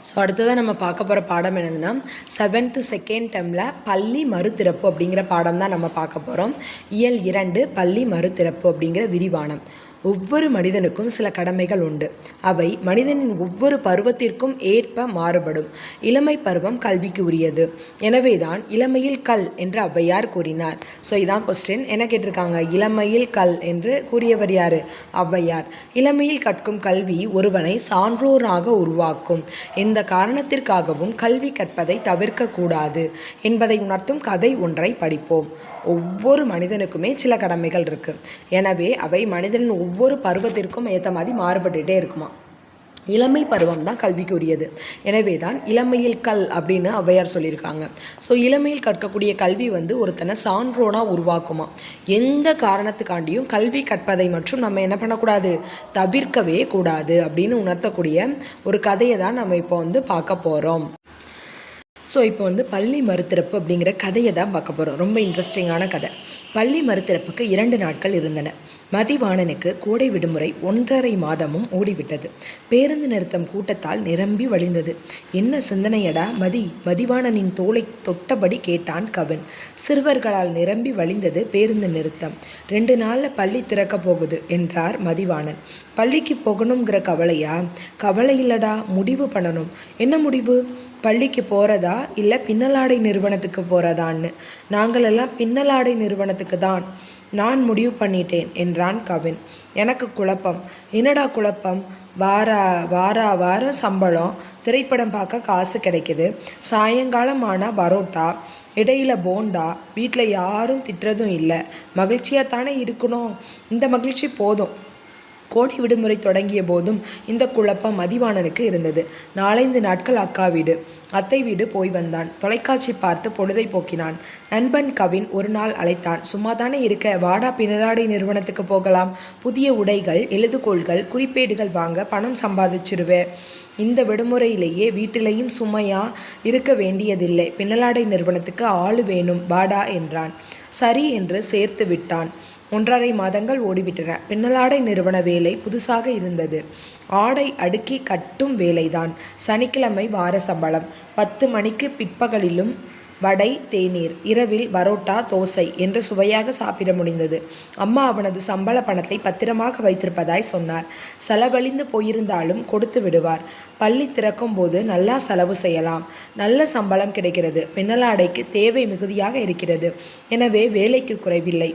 So அடுத்ததாக நம்ம பார்க்க போகிற பாடம் என்னதுன்னா 7th செகண்ட் டேர்மில் பள்ளி மறுதிறப்பு அப்படிங்கிற பாடம் தான் நம்ம பார்க்க போகிறோம். இயல் 2 பள்ளி மறுதிறப்பு அப்படிங்கிற விரிவானம். ஒவ்வொரு மனிதனுக்கும் சில கடமைகள் உண்டு. அவை மனிதனின் ஒவ்வொரு பருவத்திற்கும் ஏற்ப மாறுபடும். இளமை பருவம் கல்விக்கு உரியது. எனவேதான் இளமையில் கல் என்று ஔவையார் கூறினார். ஸோ இதான் கொஸ்டின். என்ன கேட்டிருக்காங்க? இளமையில் கல் என்று கூறியவர் யார்? ஔவையார். இளமையில் கற்கும் கல்வி ஒருவனை சான்றோராக உருவாக்கும். எந்த காரணத்திற்காகவும் கல்வி கற்பதை தவிர்க்கக்கூடாது என்பதை உணர்த்தும் கதை ஒன்றை படிப்போம். ஒவ்வொரு மனிதனுக்குமே சில கடமைகள் இருக்குது. எனவே அவை மனிதனின் ஒவ்வொரு பருவத்திற்கும் ஏற்ற மாதிரி மாறுபட்டுகிட்டே இருக்குமா. இளமை பருவம் தான் கல்விக்கு உரியது. எனவே தான் இளமையில் கல் அப்படின்னு ஔவையார் சொல்லியிருக்காங்க. ஸோ இளமையில் கற்கக்கூடிய கல்வி ஒருத்தனை சான்றோனாக உருவாக்குமா. எந்த காரணத்துக்காண்டியும் கல்வி கற்பதை மற்றும் நம்ம என்ன பண்ணக்கூடாது, தவிர்க்கவே கூடாது அப்படின்னு உணர்த்தக்கூடிய ஒரு கதையை தான் நம்ம இப்போ பார்க்க போகிறோம். ஸோ இப்போ பள்ளி மறுதிறப்பு அப்படிங்கிற கதையை தான் பார்க்க போகிறோம். ரொம்ப இன்ட்ரெஸ்டிங்கான கதை. பள்ளி மறுதிறப்புக்கு 2 நாட்கள் இருந்தன. மதிவாணனுக்கு கோடை விடுமுறை 1.5 மாதமும் ஓடிவிட்டது. பேருந்து நிறுத்தம் கூட்டத்தால் நிரம்பி வழிந்தது. என்ன சிந்தனையடா மதிவாணனின் தோளை தொட்டபடி கேட்டான் கவின். சிறுவர்களால் நிரம்பி வழிந்தது பேருந்து நிறுத்தம். 2 நாளில் பள்ளி திறக்க போகுது என்றார் மதிவாணன். பள்ளிக்கு போகணுங்கிற கவலையா? கவலை இல்லடா, முடிவு பண்ணணும். என்ன முடிவு? பள்ளிக்கு போகிறதா இல்லை பின்னலாடை நிறுவனத்துக்கு போகிறதான்னு. நாங்களெல்லாம் பின்னலாடை நிறுவனத்துக்கு தான் நான் முடிவு பண்ணிட்டேன் என்றான் கவின். எனக்கு குழப்பம். என்னடா குழப்பம்? வாரம் சம்பளம், திரைப்படம் பார்க்க காசு கிடைக்குது, சாயங்காலம் ஆனால் பரோட்டா, இடையில போண்டா, வீட்டில் யாரும் திட்டுறதும் இல்லை, மகிழ்ச்சியாக தானே இருக்கணும். இந்த மகிழ்ச்சி போதும். கோடை விடுமுறை தொடங்கிய போதும் இந்த குழப்பம் மதிவாணனுக்கு இருந்தது. 4-5 நாட்கள் அக்கா வீடு, அத்தை வீடு போய் வந்தான். தொலைக்காட்சி பார்த்து பொழுதை போக்கினான். நண்பன் கவின் ஒரு நாள் அழைத்தான். சும்மாதானே இருக்க, வாடா பின்னலாடை நிறுவனத்துக்கு போகலாம். புதிய உடைகள், எழுதுகோள்கள், குறிப்பேடுகள் வாங்க பணம் சம்பாதிச்சிருவே. இந்த விடுமுறையிலேயே வீட்டிலையும் சுமையா இருக்க வேண்டியதில்லை. பின்னலாடை நிறுவனத்துக்கு ஆளு வேணும், வாடா என்றான். சரி என்று சேர்த்து விட்டான். 1.5 மாதங்கள் ஓடிவிட்டன. பின்னலாடை நிறுவன வேலை புதுசாக இருந்தது. ஆடை அடுக்கி கட்டும் வேலைதான். சனிக்கிழமை வார சம்பளம். 10 மணிக்கு பிற்பகலிலும் வடை, தேநீர், இரவில் பரோட்டா, தோசை என்று சுவையாக சாப்பிட முடிந்தது. அம்மா அவனது சம்பள பணத்தை பத்திரமாக வைத்திருப்பதாய் சொன்னார். செலவழிந்து போயிருந்தாலும் கொடுத்து விடுவார். பள்ளி திறக்கும் போது நல்லா செலவு செய்யலாம். நல்ல சம்பளம் கிடைக்கிறது. பின்னலாடைக்கு தேவை மிகுதியாக இருக்கிறது. எனவே வேலைக்கு குறைவில்லை.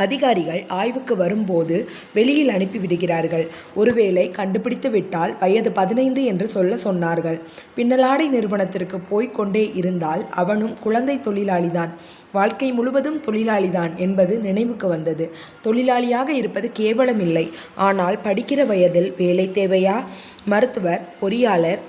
அதிகாரிகள் ஆய்வுக்கு வரும்போது வெளியில் அனுப்பிவிடுகிறார்கள். ஒருவேளை கண்டுபிடித்து விட்டால் வயது 15 என்று சொன்னார்கள். பின்னலாடை நிறுவனத்திற்கு போய்கொண்டே இருந்தால் அவனும் குழந்தை தொழிலாளிதான். வாழ்க்கை முழுவதும் தொழிலாளிதான் என்பது நினைவுக்கு வந்தது. தொழிலாளியாக இருப்பது கேவலமில்லை. ஆனால் படிக்கிற வயதில் வேலை தேவையா? மருத்துவர், பொறியாளர்,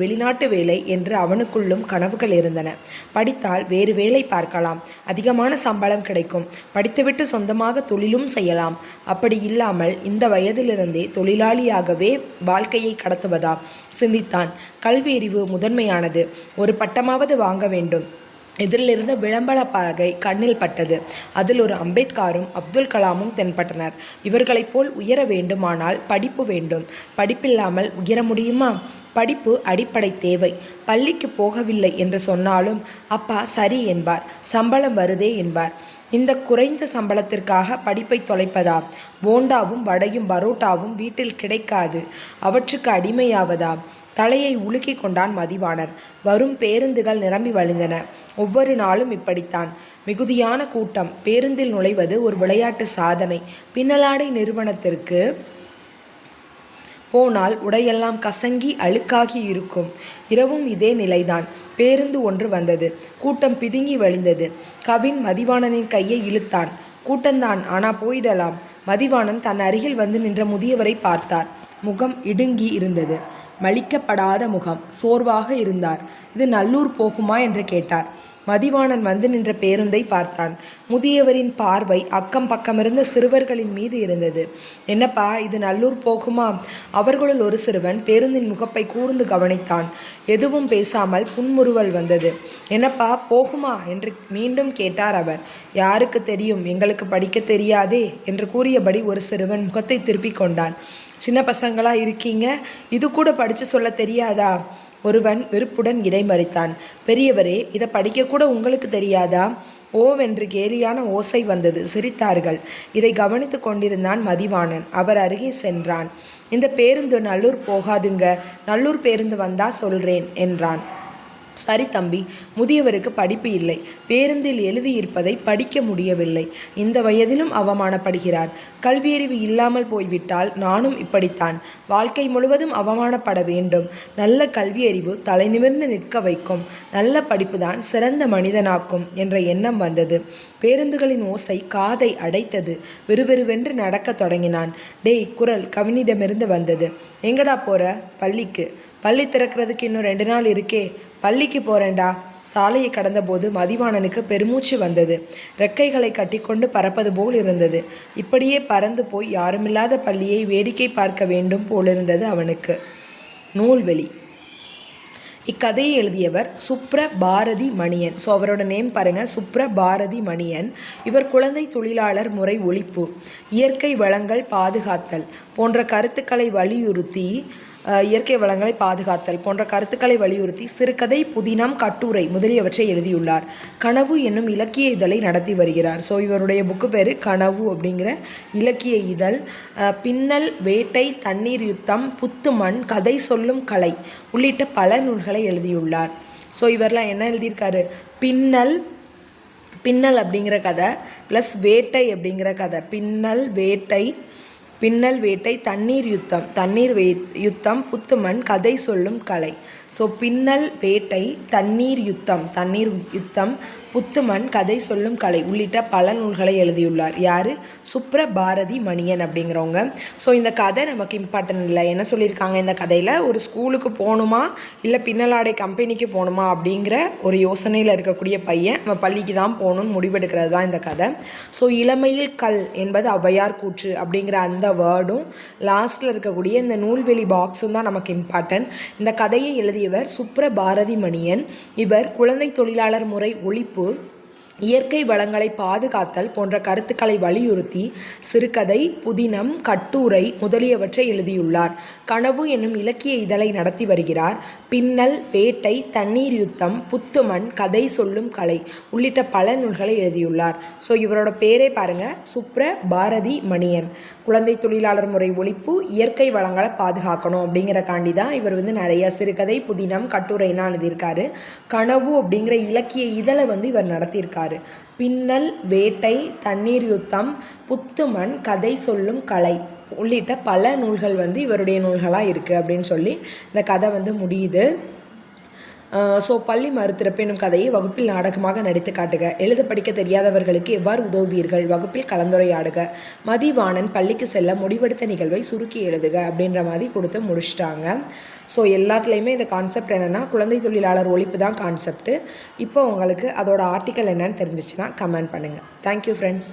வெளிநாட்டு வேலை என்று அவனுக்குள்ளும் கனவுகள் இருந்தன. படித்தால் வேறு வேலை பார்க்கலாம், அதிகமான சம்பளம் கிடைக்கும், படித்துவிட்டு சொந்தமாக தொழிலும் செய்யலாம். அப்படி இல்லாமல் இந்த வயதிலிருந்தே தொழிலாளியாகவே வாழ்க்கையை கடத்துவதா? சிந்தித்தான். கல்வி அறிவு முதன்மையானது. ஒரு பட்டமாவது வாங்க வேண்டும். எதிரிலிருந்த விளம்பர பலகை கண்ணில் பட்டது. அதில் ஒரு அம்பேத்கரும் அப்துல் கலாமும் தென்பட்டனர். இவர்களைப் போல் உயர வேண்டுமானால் படிப்பு வேண்டும். படிப்பில்லாமல் உயர முடியுமா? படிப்பு அடிப்படை தேவை. பள்ளிக்கு போகவில்லை என்று சொன்னாலும் அப்பா சரி என்பார். சம்பளம் வருதே என்பார். இந்த குறைந்த சம்பளத்திற்காக படிப்பை தொலைப்பதா? போண்டாவும் வடையும் பரோட்டாவும் வீட்டில் கிடைக்காது. அவற்றுக்கு அடிமையாவதா? தலையை உலுக்கி கொண்டான் மதிவாணன். வரும் பேருந்துகள் நிரம்பி வழிந்தன. ஒவ்வொரு நாளும் இப்படித்தான். மிகுதியான கூட்டம். பேருந்தில் நுழைவது ஒரு விளையாட்டு சாதனை. பின்னலாடை நிறுவனத்திற்கு போனால் உடையெல்லாம் கசங்கி அழுக்காகி இருக்கும். இரவும் இதே நிலைதான். பேருந்து ஒன்று வந்தது. கூட்டம் பிதுங்கி வழிந்தது. கவின் மதிவாணனின் கையை இழுத்தான். கூட்டம்தான், ஆனால் போயிடலாம். மதிவாணன் தன் அருகில் வந்து நின்ற முதியவரை பார்த்தார். முகம் இடுங்கி இருந்தது. மலிக்கப்படாத முகம். சோர்வாக இருந்தார். இது நல்லூர் போகுமா என்று கேட்டார். மதிவாணன் வந்து நின்ற பேருந்தை பார்த்தான். முதியவரின் பார்வை அக்கம் பக்கமிருந்த சிறுவர்களின் மீது இருந்தது. என்னப்பா, இது நல்லூர் போகுமா? அவர்களுள் ஒரு சிறுவன் பேருந்தின் முகப்பை கூர்ந்து கவனித்தான். எதுவும் பேசாமல் புன்முறுவல் வந்தது. என்னப்பா, போகுமா என்று மீண்டும் கேட்டார் அவர். யாருக்கு தெரியும், எங்களுக்கு படிக்க தெரியாதே என்று கூறியபடி ஒரு சிறுவன் முகத்தை திருப்பி கொண்டான். சின்ன பசங்களா இருக்கீங்க, இது கூட படித்து சொல்ல தெரியாதா? ஒருவன் விருப்புடன் இடைமறித்தான். பெரியவரே, இதை படிக்கக்கூட உங்களுக்கு தெரியாதா? ஓவென்று கேலியான ஓசை வந்தது. சிரித்தார்கள். இதை கவனித்து கொண்டிருந்தான் மதிவாணன். அவர் அருகே சென்றான். இந்த பேருந்து நல்லூர் போகாதுங்க, நல்லூர் பேருந்து வந்தா சொல்றேன் என்றான். சரி தம்பி, முதியவருக்கு படிப்பு இல்லை, பேருந்தில் எழுதியிருப்பதை படிக்க முடியவில்லை, இந்த வயதிலும் அவமானப்படுகிறார். கல்வியறிவு இல்லாமல் போய்விட்டால் நானும் இப்படித்தான், வாழ்க்கை முழுவதும் அவமானப்பட வேண்டும். நல்ல கல்வியறிவு தலை நிமிர்ந்து நிற்க வைக்கும், நல்ல படிப்புதான் சிறந்த மனிதனாக்கும் என்ற எண்ணம் வந்தது. பேருந்துகளின் ஓசை காதை அடைத்தது. விறுவிறுவென்று நடக்க தொடங்கினான். டேய், குரல் கவினிடமிருந்து வந்தது. எங்கடா போற? பள்ளிக்கு. பள்ளி திறக்கிறதுக்கு இன்னும் 2 நாள் இருக்கே. பள்ளிக்கு போகிறேன்டா. சாலையை கடந்தபோது மதிவாணனுக்கு பெருமூச்சு வந்தது. ரெக்கைகளை கட்டிக்கொண்டு பறப்பது போல் இருந்தது. இப்படியே பறந்து போய் யாருமில்லாத பள்ளியை வேடிக்கை பார்க்க வேண்டும் போலிருந்தது அவனுக்கு. நூல்வெளி. இக்கதையை எழுதியவர் சுப்ரபாரதி மணியன். ஸோ அவரோட நேம் பாருங்கள், சுப்ரபாரதி மணியன். இவர் குழந்தை தொழிலாளர் முறை ஒழிப்பு, இயற்கை வளங்கள் பாதுகாத்தல் போன்ற கருத்துக்களை வலியுறுத்தி சிறுகதை, புதினம், கட்டுரை முதலியவற்றை எழுதியுள்ளார். கனவு என்னும் இலக்கிய இதழை நடத்தி வருகிறார். ஸோ இவருடைய புக்கு பேர் கனவு அப்படிங்கிற இலக்கிய இதழ். பின்னல், வேட்டை, தண்ணீர் யுத்தம், புத்துமண், கதை சொல்லும் கலை உள்ளிட்ட பல நூல்களை எழுதியுள்ளார். ஸோ இவரெலாம் என்ன எழுதியிருக்காரு? பின்னல் அப்படிங்கிற கதை ப்ளஸ் வேட்டை அப்படிங்கிற கதை. பின்னல், வேட்டை, தண்ணீர் யுத்தம், புத்துமண், கதை சொல்லும் கலை. ஸோ பின்னல், வேட்டை, தண்ணீர் யுத்தம், புத்துமண், கதை சொல்லும் கலை உள்ளிட்ட பல நூல்களை எழுதியுள்ளார். யார்? சுப்ரபாரதி மணியன் அப்படிங்கிறவங்க. ஸோ இந்த கதை நமக்கு இம்பார்ட்டன்ட் இல்லை. என்ன சொல்லியிருக்காங்க இந்த கதையில்? ஒரு ஸ்கூலுக்கு போகணுமா இல்லை பின்னலாடை கம்பெனிக்கு போகணுமா அப்படிங்கிற ஒரு யோசனையில் இருக்கக்கூடிய பையன் நம்ம பள்ளிக்கு தான் போகணும்னு முடிவெடுக்கிறது தான் இந்த கதை. ஸோ இளமையில் கல் என்பது ஔவையார் கூற்று அப்படிங்கிற அந்த வேர்டும் லாஸ்ட்டில் இருக்கக்கூடிய இந்த நூல்வெளி பாக்ஸும் தான் நமக்கு இம்பார்ட்டன்ட். இந்த கதையை எழுதியவர் சுப்ரபாரதி மணியன். இவர் குழந்தை தொழிலாளர் முறை ஒழிப்பு, இயற்கை வளங்களை பாதுகாத்தல் போன்ற கருத்துக்களை வலியுறுத்தி சிறுகதை, புதினம், கட்டுரை முதலியவற்றை எழுதியுள்ளார். கனவு என்னும் இலக்கிய இதழை நடத்தி வருகிறார். பின்னல், வேட்டை, தண்ணீர் யுத்தம், புத்துமண், கதை சொல்லும் கலை உள்ளிட்ட பல நூல்களை எழுதியுள்ளார். ஸோ இவரோட பேரே பாருங்க, சுப்ரபாரதி மணியன். குழந்தை தொழிலாளர் முறை ஒழிப்பு, இயற்கை வளங்களை பாதுகாக்கணும் அப்படிங்கிறக்காண்டி தான் இவர் நிறைய சிறுகதை, புதினம், கட்டுரைலாம் எழுதியிருக்காரு. கனவு அப்படிங்கிற இலக்கிய இதழை இவர் நடத்தியிருக்காரு. பின்னல், வேட்டை, தண்ணீர் யுத்தம், புத்துமண், கதை சொல்லும் கலை உள்ளிட்ட பல நூல்கள் இவருடைய நூல்களாக இருக்குது அப்படின்னு சொல்லி இந்த கதை முடியுது. ஸோ பள்ளி மறுதிறப்பு எனும் கதையை வகுப்பில் நாடகமாக நடித்து காட்டுக. எழுத படிக்க தெரியாதவர்களுக்கு எவ்வாறு உதவுவீர்கள்? வகுப்பில் கலந்துரையாடுக. மதிவாணன் பள்ளிக்கு செல்ல முடிவெடுத்த நிகழ்வை சுருக்கி எழுதுக அப்படின்ற மாதிரி கொடுத்து முடிச்சிட்டாங்க. ஸோ எல்லாத்துலேயுமே இந்த கான்செப்ட் என்னென்னா குழந்தை தொழிலாளர் ஒழிப்பு தான் கான்செப்ட்டு. இப்போ உங்களுக்கு அதோட ஆர்டிக்கல் என்னன்னு தெரிஞ்சிச்சுன்னா கமெண்ட் பண்ணுங்கள். Thank you friends.